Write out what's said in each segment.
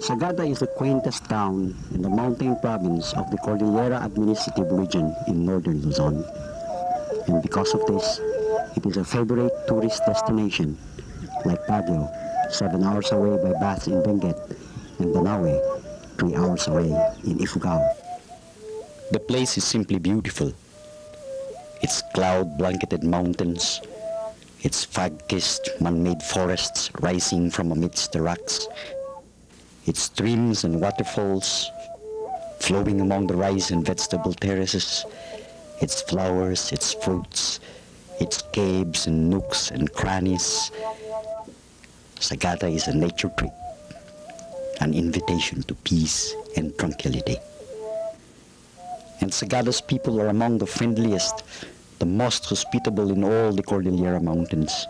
Sagada is the quaintest town in the mountain province of the Cordillera Administrative Region in northern Luzon. And because of this, it is a favorite tourist destination, like Baguio, 7 hours away by bus in Benguet, and Banawe, 3 hours away in Ifugao. The place is simply beautiful. Its cloud-blanketed mountains, its fog-kissed man-made forests rising from amidst the rocks, its streams and waterfalls flowing among the rice and vegetable terraces, its flowers, its fruits, its caves and nooks and crannies. Sagada is a nature trip, an invitation to peace and tranquility. And Sagada's people are among the friendliest, the most hospitable in all the Cordillera Mountains.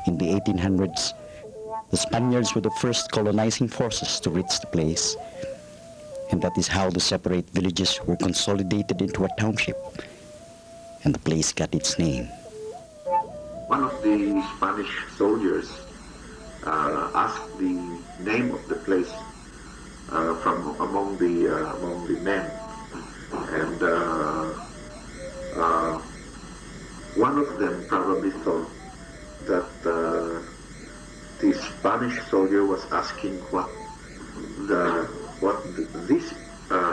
In the 1800s, the Spaniards were the first colonizing forces to reach the place, and that is how the separate villages were consolidated into a township, and the place got its name. One of the Spanish soldiers asked the name of the place from among the men, and one of them probably thought that the Spanish soldier was asking what this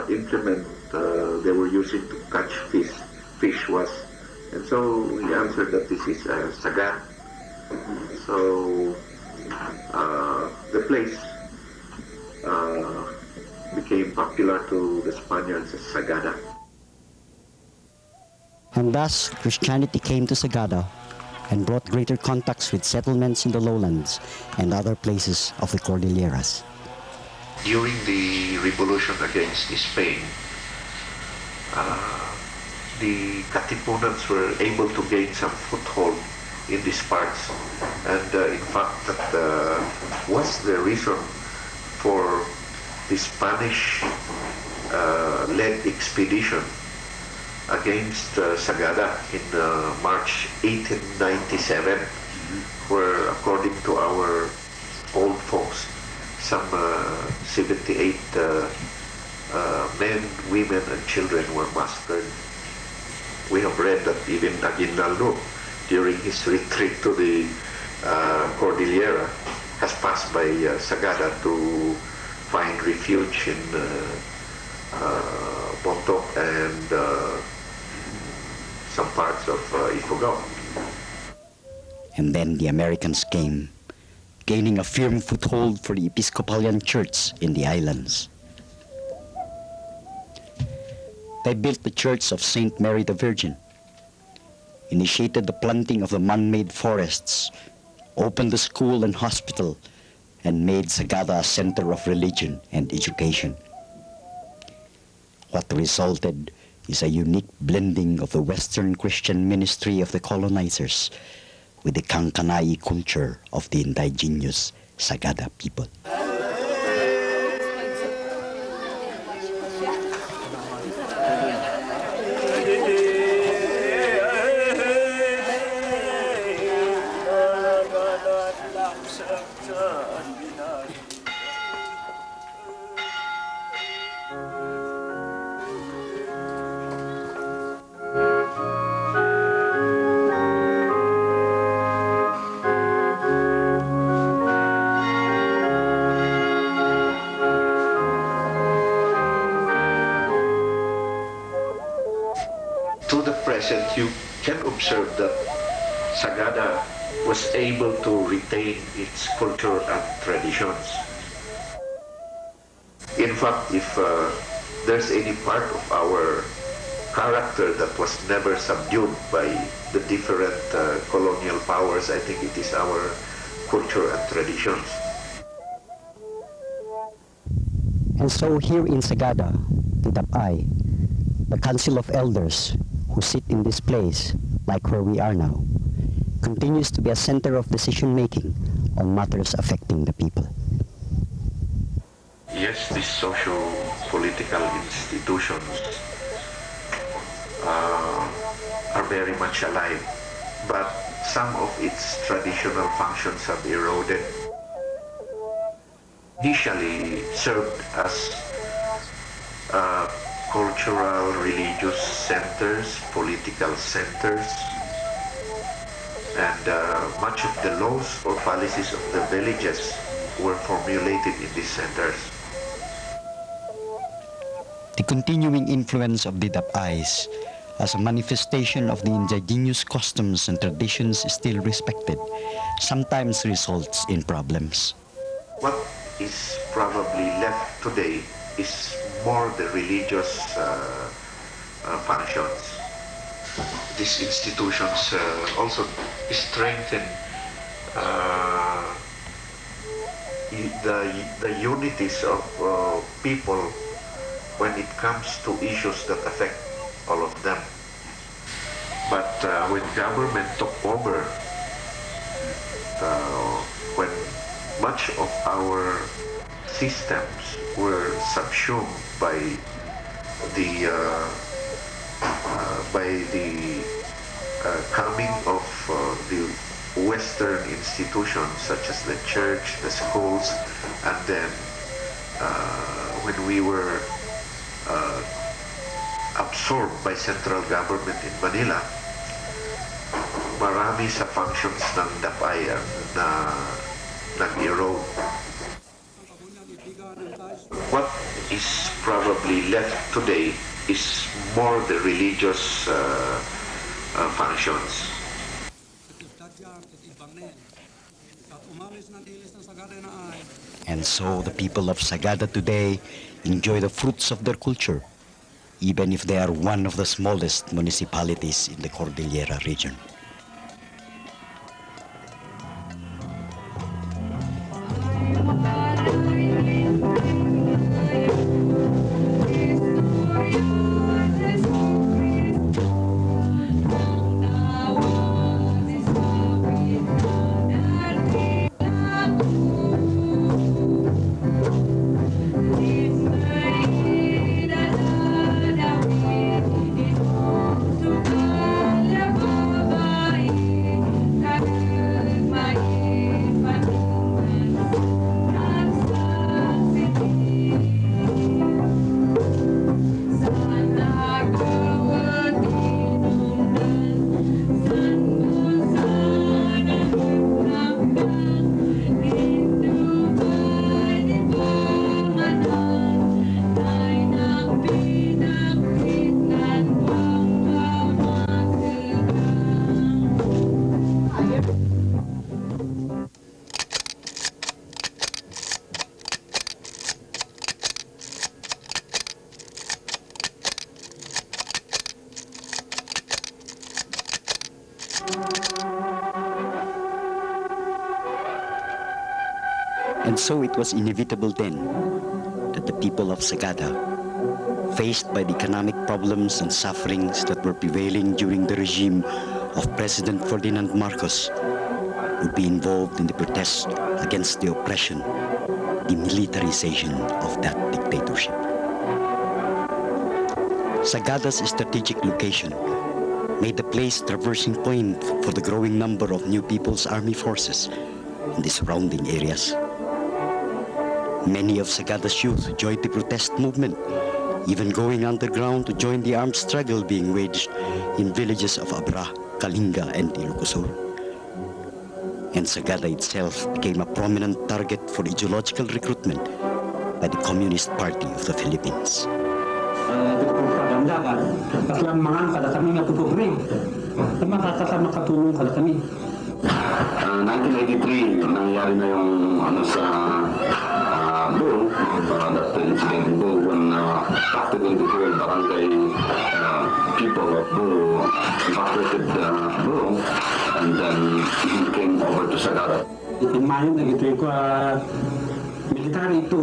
implement they were using to catch fish was, and so he answered that this is Sagada. So the place became popular to the Spaniards as Sagada. And thus, Christianity came to Sagada and brought greater contacts with settlements in the lowlands and other places of the Cordilleras. During the revolution against Spain, the Katipunans were able to gain some foothold in these parts, and in fact that was the reason for the Spanish led expedition against Sagada in March 1897, where, according to our old folks, some 78 men, women, and children were massacred. We have read that even Aguinaldo, during his retreat to the Cordillera, has passed by Sagada to find refuge in Bontoc and some parts of Ifugao. And then the Americans came, gaining a firm foothold for the Episcopalian Church in the islands. They built the Church of St. Mary the Virgin, initiated the planting of the man-made forests, opened the school and hospital, and made Sagada a center of religion and education. What resulted is a unique blending of the Western Christian ministry of the colonizers with the Kankanai culture of the indigenous Sagada people. To the present, you can observe that Sagada was able to retain its culture and traditions. In fact, if there's any part of our character that was never subdued by the different colonial powers, I think it is our culture and traditions. And so here in Sagada, Tidapay, the Council of Elders who sit in this place, like where we are now, continues to be a center of decision-making on matters affecting the people. Yes, these socio-political institutions are very much alive, but some of its traditional functions have eroded. initially served as cultural, religious centers, political centers, and much of the laws or policies of the villages were formulated in these centers. The continuing influence of the Dapais as a manifestation of the indigenous customs and traditions still respected, sometimes results in problems. What is probably left today is more the religious functions. These institutions also strengthen the unities of people when it comes to issues that affect all of them. But when government took over, when much of our systems were subsumed by the coming of the Western institutions such as the church, the schools, and then when we were absorbed by central government in Manila, marami sa functions ng dapayan na nag-erode. What is probably left today is more the religious functions. And so the people of Sagada today enjoy the fruits of their culture, even if they are one of the smallest municipalities in the Cordillera region. And so it was inevitable then that the people of Sagada, faced by the economic problems and sufferings that were prevailing during the regime of President Ferdinand Marcos, would be involved in the protest against the oppression, the militarization of that dictatorship. Sagada's strategic location made the place traversing point for the growing number of new People's Army forces in the surrounding areas. Many of Sagada's youth joined the protest movement, even going underground to join the armed struggle being waged in villages of Abra, Kalinga, and Ilocosur. And Sagada itself became a prominent target for ideological recruitment by the Communist Party of the Philippines. Kasi ang mga kada kami nga tutuloy, makakasama katulong kada kami. 1983, nangyari na yung sa Buro, that incident in Buro when practically the whole barangay people of Buro evacuated Buro and then came over to Sagada. Imahin na ito ko military ito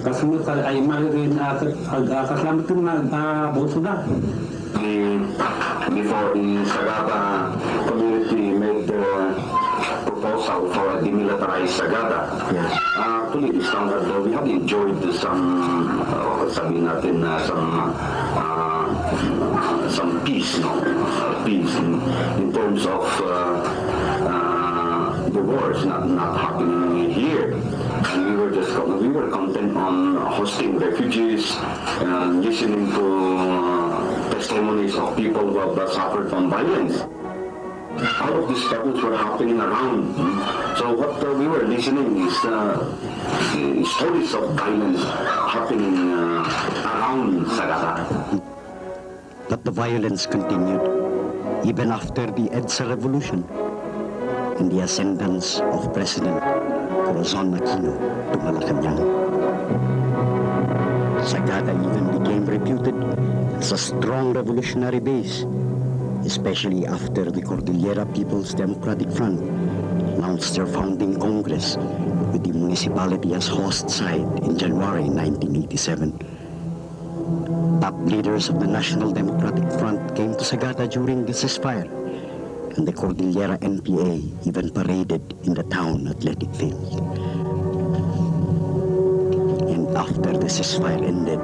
kasunod ay rin kasama ito na boso na. Before the Sagada community made the proposal for a demilitarized Sagada. Yes. Actually, this standard, we have enjoyed some, sabi natin, some peace, peace in terms of the wars not happening here. And we were we were content on hosting refugees and listening to testimonies of people who have suffered from violence. All of these struggles were happening around. So what we were listening is stories of violence happening around Sagada. But the violence continued even after the EDSA revolution and the ascendance of President Corazon Aquino to Malacanang. Sagada even became reputed as a strong revolutionary base, especially after the Cordillera People's Democratic Front announced their founding Congress with the municipality as host site in January 1987. Top leaders of the National Democratic Front came to Sagada during the ceasefire, and the Cordillera NPA even paraded in the town athletic field. And after the ceasefire ended,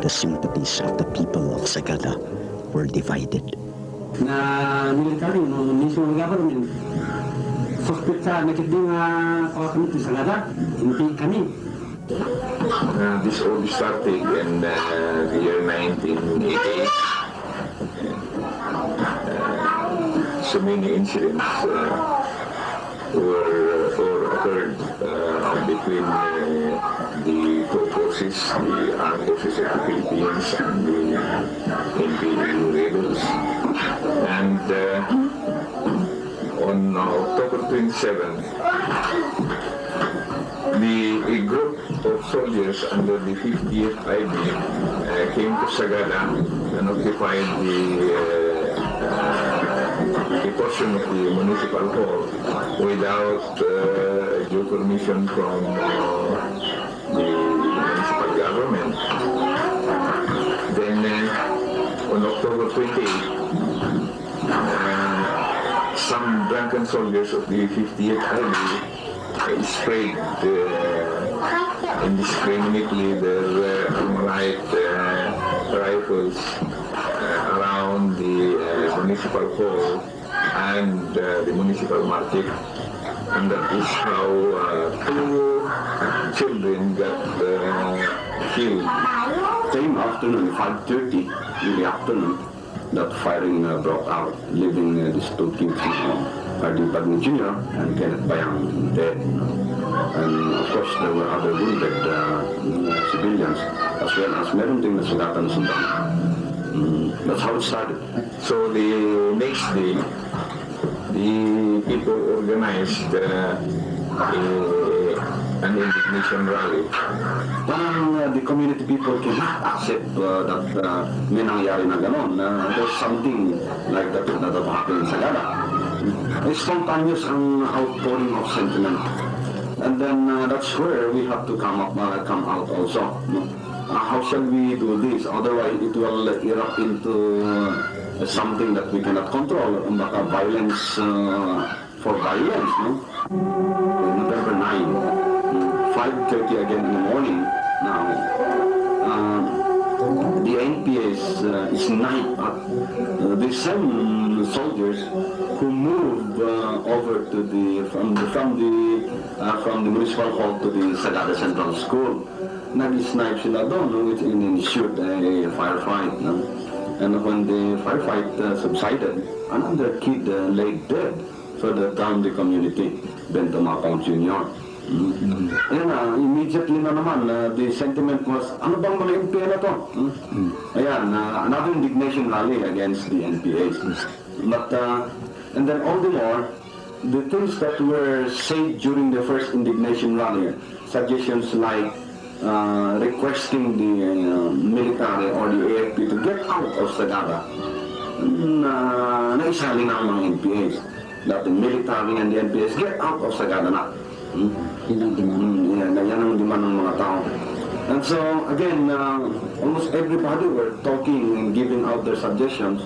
the sympathies of the people of Sagada were divided. Na military no national government suspect sa nakitding kami sa Sagada, hindi kami. This all started in the year 1988. So many incidents occurred between the two forces, the armed forces of the Philippines and the NPA rebels. And on October 27th, a group of soldiers under the 50th IB came to Sagada and occupied a portion of the municipal hall without due permission from the municipal government. Then on October 28th, some drunken soldiers of the 50th IB sprayed indiscriminately their Armalite rifles around the municipal hall and the municipal market, and that is how two children got killed. Same afternoon, 5:30 in the afternoon, that firing broke out, leaving these two kids, Hardy Bagni Jr. and Kenneth Bayang dead. And of course, there were other wounded civilians, as well as meron ding nasugatan sa dami. That's how it started. So the next day, the people organized an indignation rally. Parang the community people cannot accept that may nangyari na gano'n. There's something like that happened in Sagada. Spontaneous ang outpouring of sentiment. And then that's where we have to come out also. No? How shall we do this? Otherwise, it will erupt into something that we cannot control. Baka violence for violence, no? November 9, 5:30 again in the morning. Now, the NPA snipe at the same soldiers who moved over to from the municipal hall to the Sagada Central School. Nag-snipe sila doon, which ensued a firefight. No? And when the firefight subsided, another kid lay dead further down the community, Bento Macau Jr. Ayan immediately na naman, the sentiment was, ano bang mga NPA na to? Ayan, another indignation rally against the NPAs. But, and then all the more, the things that were said during the first indignation rally, suggestions like requesting the military or the AFP to get out of Sagada, naisali na ang mga NPAs. That the military and the NPAs get out of Sagada na. Yan ang demand. Yan ang demand ng mga tao. And so, again, almost everybody were talking and giving out their suggestions.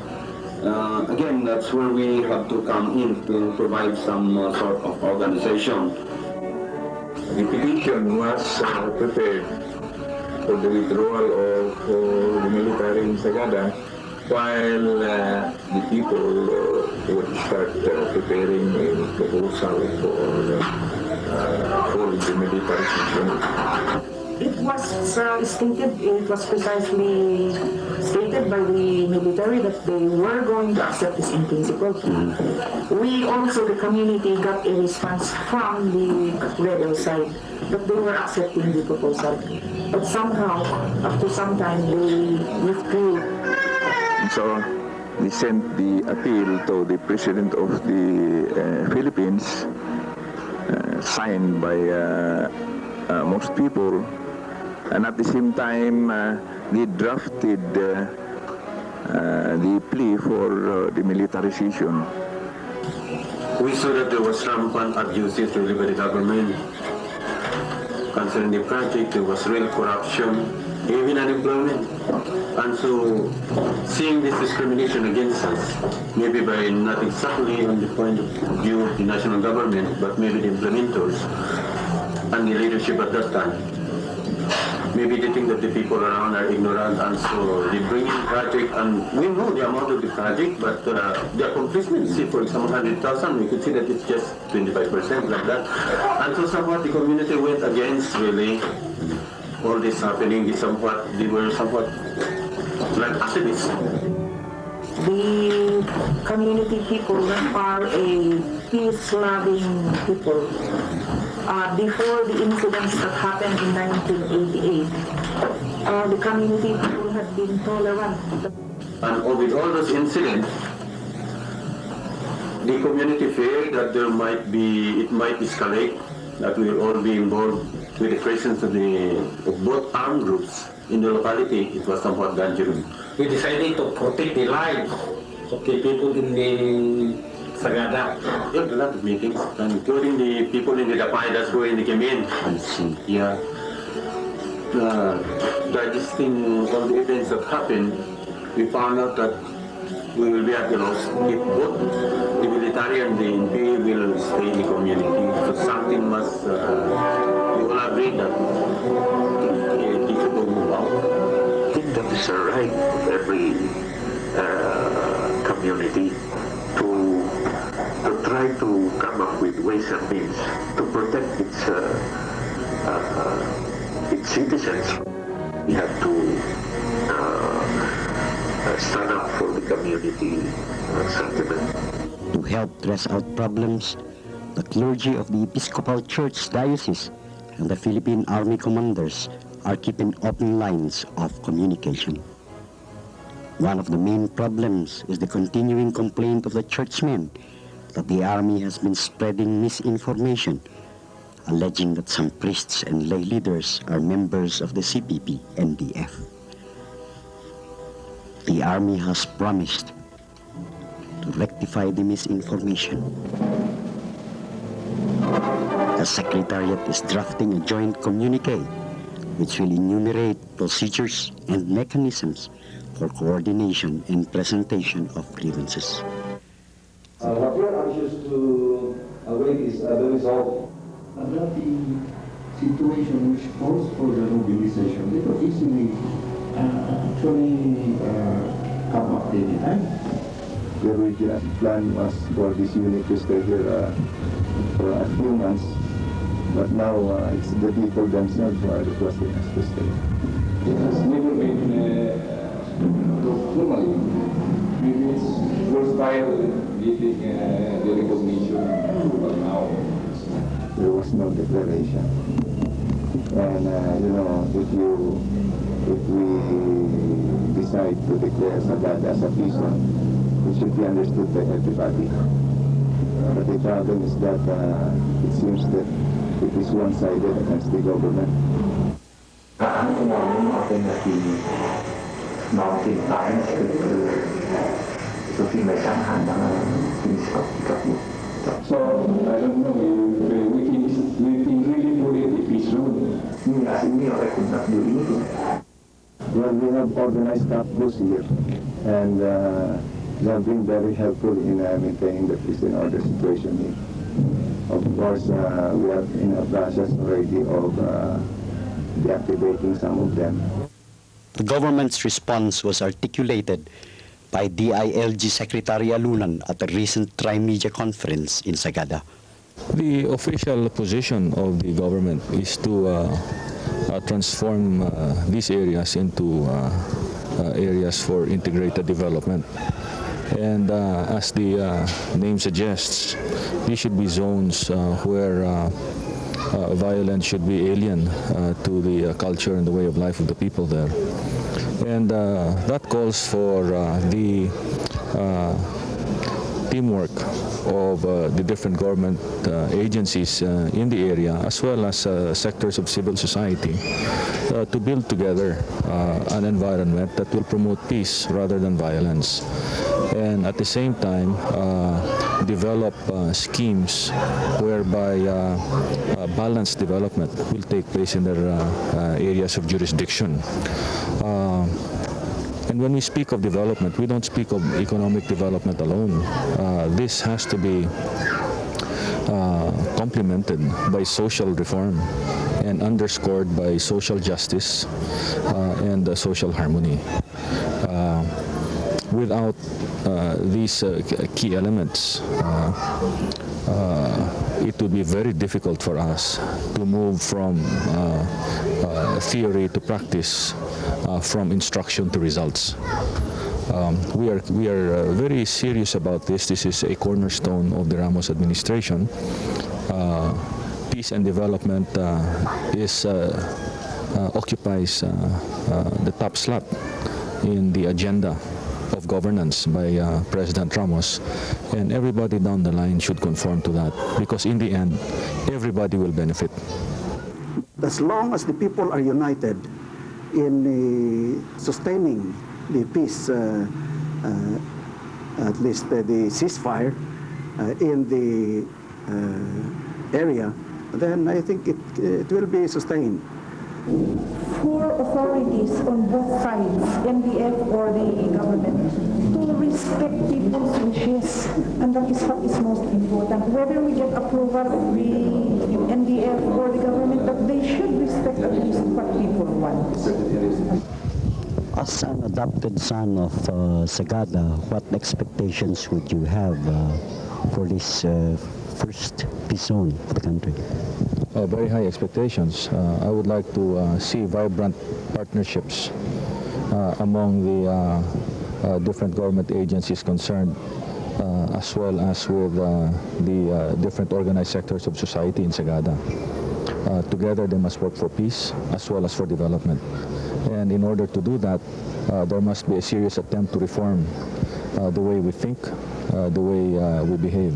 Again, that's where we have to come in to provide some sort of organization. The petition was prepared for the withdrawal of the military in Sagada, while the people would start preparing a proposal for for the military system. It was stated, it was precisely stated by the military that they were going to accept this in principle. We also, the community, got a response from the rebel side that they were accepting the proposal. But somehow, after some time, they withdrew. So they sent the appeal to the President of the Philippines, signed by most people, and at the same time they drafted the plea for the militarization. We saw that there was rampant abuses really by the government. Concerning the project, there was real corruption, even unemployment. And so, seeing this discrimination against us, maybe by not exactly on the point of view of the national government, but maybe the implementers and the leadership at that time, maybe they think that the people around are ignorant, and so they bring in project, and we know the amount of the project, but the accomplishment, see for example 100,000, we could see that it's just 25% like that. And so somewhat the community went against really all this happening. They were somewhat like activists. The community people are a peace-loving people. Before the incidents that happened in 1988, the community people had been tolerant. And with all those incidents, the community feared that it might escalate, that we will all be involved with the presence of both armed groups in the locality. It was somewhat dangerous. We decided to protect the lives of the people in the Sagada. Yeah, a lot of meetings, including the people in the Dapay, that's where they came in. I see. Yeah. Digesting all the events that happened, we found out that we will be at a loss if both the military and the NPA will stay in the community. So something must, we all agree that people will move out. I think that is a right of every community to try to come up with ways and means to protect its citizens. We have to stand up for the community sentiment. To help dress out problems, the clergy of the Episcopal Church Diocese and the Philippine Army commanders are keeping open lines of communication. One of the main problems is the continuing complaint of the churchmen that the army has been spreading misinformation, alleging that some priests and lay leaders are members of the CPP-NDF. The army has promised to rectify the misinformation. The Secretariat is drafting a joint communique which will enumerate procedures and mechanisms for coordination and presentation of grievances. What we are anxious to await is the result. About the situation which calls for the mobilization, they could easily actually come up any time. The original plan was for this unit to stay here for a few months, but now it's the people themselves who are requesting us to stay. It has never been normally. Maybe it's first time getting the recognition, but now There was no declaration. And if we decide to declare Sagada as a peace zone, it should be understood by everybody. But the problem is that it seems that it is one-sided against the government. Ano namin ating naging mountain times so may sanghan na pinisip-ikap mo. so I don't know, we can really put it in peace zone. Well, we have organized capos here, and they have been very helpful in maintaining the peace and order situation here. Of course, we are in a process already of deactivating some of them. The government's response was articulated by DILG Secretary Alunan at a recent Tri-Media conference in Sagada. The official position of the government is to transform these areas into areas for integrated development. And as the name suggests, these should be zones where violence should be alien to the culture and the way of life of the people there. And that calls for the teamwork of the different government agencies in the area, as well as sectors of civil society, to build together an environment that will promote peace rather than violence. And at the same time, develop schemes whereby balanced development will take place in their areas of jurisdiction. And when we speak of development, we don't speak of economic development alone. This has to be complemented by social reform and underscored by social justice and social harmony. Without these key elements, it would be very difficult for us to move from theory to practice, from instruction to results. We are very serious about this. This is a cornerstone of the Ramos administration. Peace and development occupies the top slot in the agenda of governance by President Ramos, and everybody down the line should conform to that, because in the end, everybody will benefit. As long as the people are united in sustaining the peace, at least the ceasefire in the area, then I think it will be sustained. For authorities on both sides, NDF or the government, to respect people's wishes, and that is what is most important. Whether we get approval of the NDF or the government, but they should respect at least what people want. As an adopted son of Sagada, what expectations would you have for this first peace zone for the country? Very high expectations. I would like to see vibrant partnerships among the different government agencies concerned, as well as with the different organized sectors of society in Sagada. Together they must work for peace as well as for development. And in order to do that, there must be a serious attempt to reform the way we think, the way we behave,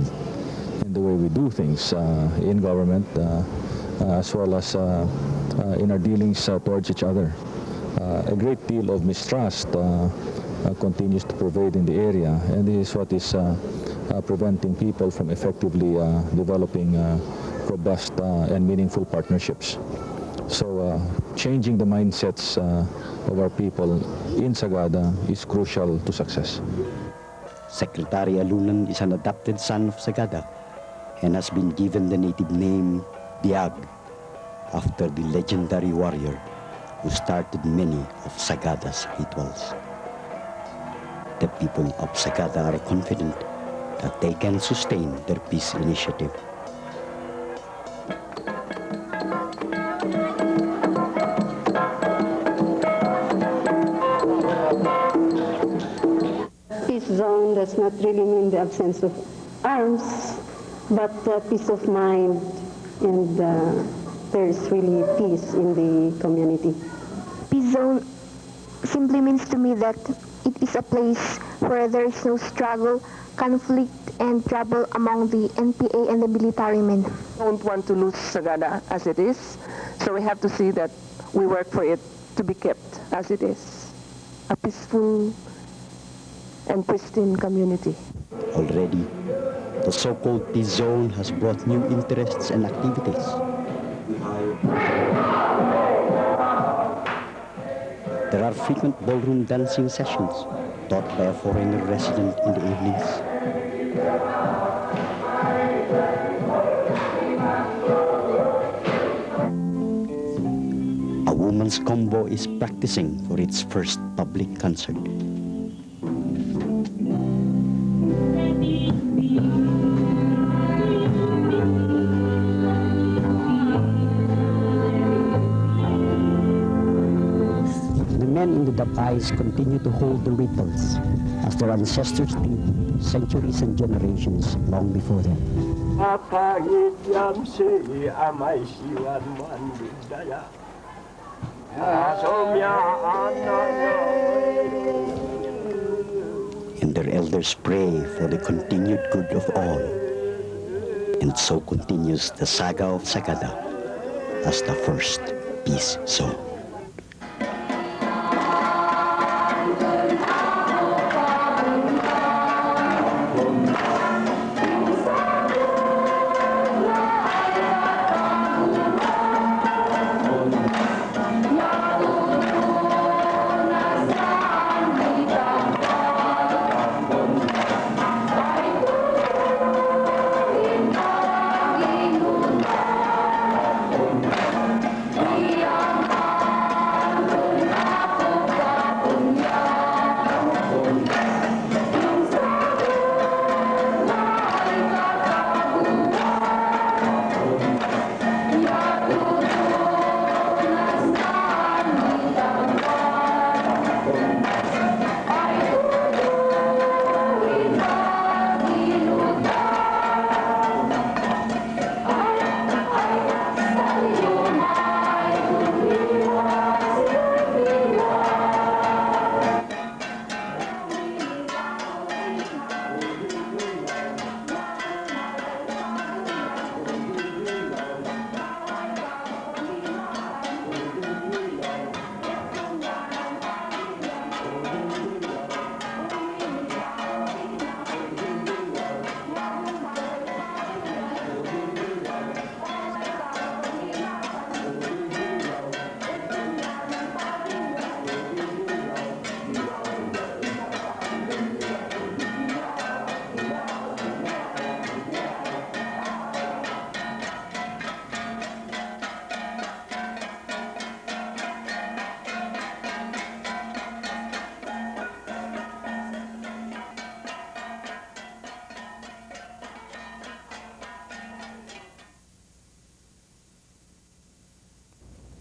and the way we do things in government, as well as in our dealings towards each other. A great deal of mistrust continues to pervade in the area, and this is what is preventing people from effectively developing robust and meaningful partnerships. So changing the mindsets of our people in Sagada is crucial to success. Secretary Alunan is an adopted son of Sagada and has been given the native name Biag after the legendary warrior who started many of Sagada's rituals. The people of Sagada are confident that they can sustain their peace initiative. Peace zone does not really mean the absence of arms, but peace of mind, and there is really peace in the community. Peace zone simply means to me that it is a place where there is no struggle, conflict, and trouble among the NPA and the military men. Don't want to lose Sagada as it is, so we have to see that we work for it to be kept as it is, a peaceful and pristine community. Already, the so-called peace zone has brought new interests and activities. There are frequent ballroom dancing sessions taught by a foreigner resident in the evenings. A woman's combo is practicing for its first public concert. men in the Dapais continue to hold the rituals as their ancestors did centuries and generations long before them. And their elders pray for the continued good of all. And so continues the saga of Sagada as the first peace song.